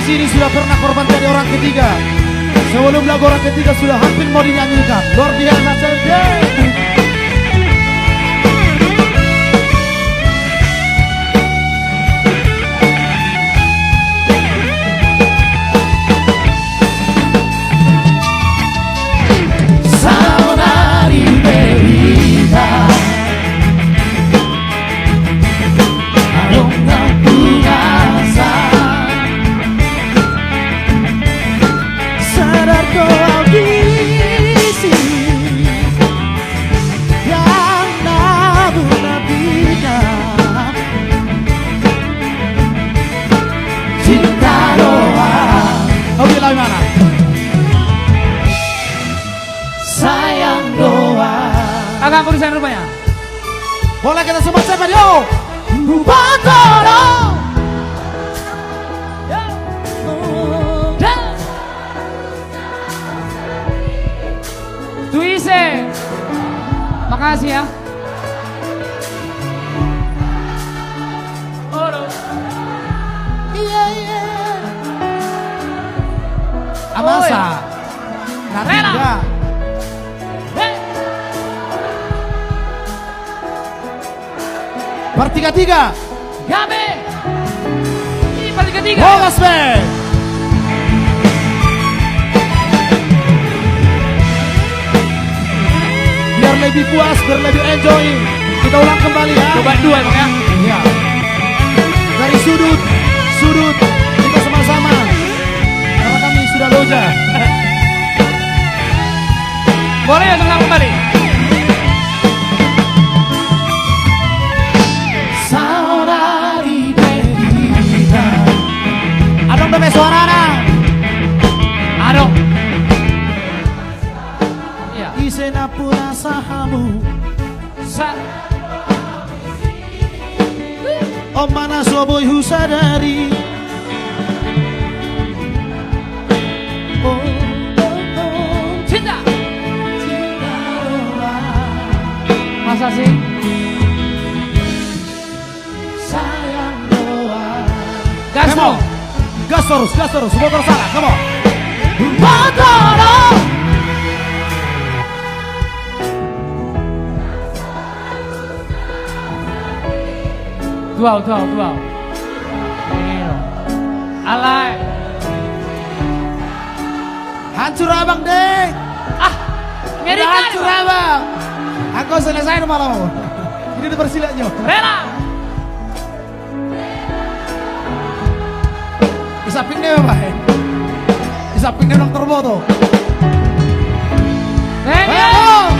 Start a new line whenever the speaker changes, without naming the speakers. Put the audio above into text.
sini sudah pernah korban dari orang ketiga. Sebelum lagu orang ketiga sudah hampir mau dinyanyikan. Luar biasa saja.
Agak kurusan rupanya.
Boleh kita semua siapa yo?
Bantoro. Tuise. Makasih ya.
Iya. Amasa. Narena. Bertiga-tiga.
Gabe. Ini bertiga-tiga.
Bolas be. Biar lebih puas, biar lebih enjoy. Kita ulang kembali ya.
Coba dua Bang ya.
Iya. Dari sudut kita sama-sama. Karena kami sudah loja.
Boleh ya sama kembali.
Adong suarana.
Adong. Iya.
Isena pura sahamu. Om mana soboy husadari. Oh,
cinta. Masa sih?
Sayang doa. Gas terus, semua tersalah, come on. Bantoro.
Tuau. Alay.
Hancur abang dek.
Ngerikan.
Hancur abang. Aku selesai malam. Ini udah bersilatnya.
Rela.
Isapin deh Pak. Isapin deh orang turbo tuh.
Ayo.